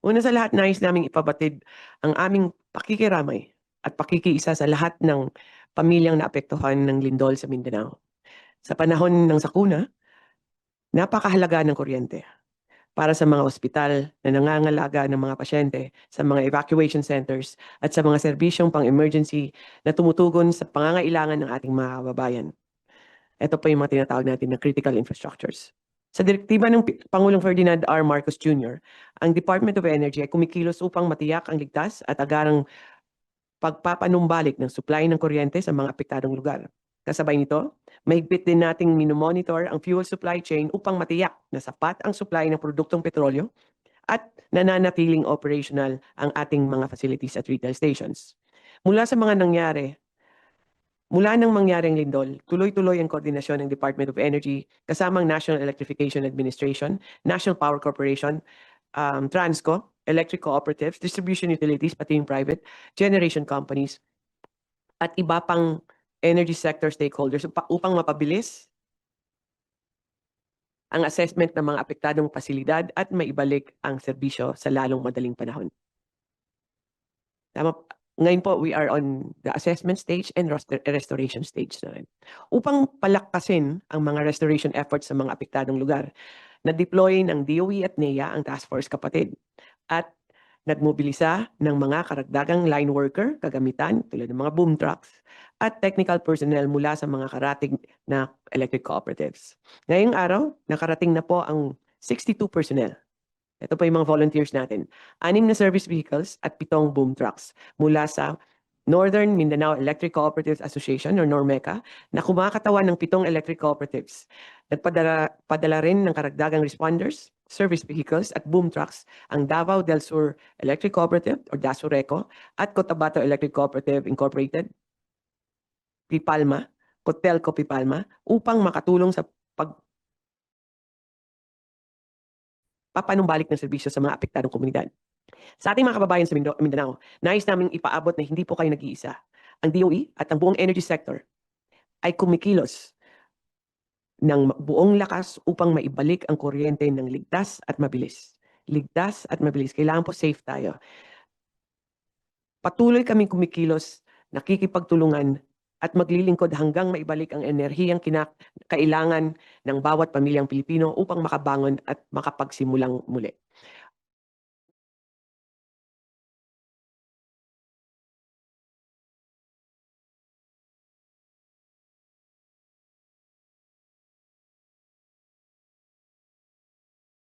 Una sa lahat, nais naming ipabatid ang aming pakikiramay at pakikiisa sa lahat ng pamilyang naapektuhan ng lindol sa Mindanao. Sa panahon ng sakuna, napakahalaga ng kuryente para sa mga ospital na nangangalaga ng mga pasyente, sa mga evacuation centers at sa mga serbisyong pang-emergency na tumutugon sa pangangailangan ng ating mga kababayan. Ito po yung mga tinatawag natin na critical infrastructures. Sa direktiba ng Pangulong Ferdinand R. Marcos Jr., ang Department of Energy ay kumikilos upang matiyak ang ligtas at agarang pagpapanumbalik ng supply ng kuryente sa mga apektadong lugar. Kasabay nito, mahigpit din nating minomonitor ang fuel supply chain upang matiyak na sapat ang supply ng produktong petrolyo at nananatiling operational ang ating mga facilities at retail stations. Mula nang mangyari ang lindol, tuloy-tuloy ang koordinasyon ng Department of Energy kasamang National Electrification Administration, National Power Corporation, Transco, electric cooperatives, distribution utilities, pati yung private generation companies, at iba pang energy sector stakeholders upang mapabilis ang assessment ng mga apektadong pasilidad at maibalik ang serbisyo sa lalong madaling panahon. Ngayon po, we are on the assessment stage and restoration stage na rin. Upang palakasin ang mga restoration efforts sa mga apektadong lugar, na-deploy ng DOE at NEA ang Task Force Kapatid at nagmobilisa ng mga karagdagang line worker, kagamitan tulad ng mga boom trucks, at technical personnel mula sa mga karating na electric cooperatives. Ngayong araw, nakarating na po ang 62 personnel. Ito po yung mga volunteers natin. 6 na service vehicles at 7 boom trucks mula sa Northern Mindanao Electric Cooperatives Association or NORMECA na kumakatawan ng 7 electric cooperatives. Nagpadala rin ng karagdagang responders, service vehicles at boom trucks ang Davao del Sur Electric Cooperative or DASURECO at Cotabato Electric Cooperative Incorporated, Pipalma, Cotelco Pipalma upang makatulong sa papanumbalik ng serbisyo sa mga apektadong komunidad. Sa ating mga kababayan sa Mindanao, nais naming ipaabot na hindi po kayo nag-iisa. Ang DOE at ang buong energy sector ay kumikilos ng buong lakas upang maibalik ang kuryente ng ligtas at mabilis. Ligtas at mabilis. Kailangan po safe tayo. Patuloy kaming kumikilos, nakikipagtulungan at maglilingkod hanggang maibalik ang enerhiyang kailangan ng bawat pamilyang Pilipino upang makabangon at makapagsimulang muli.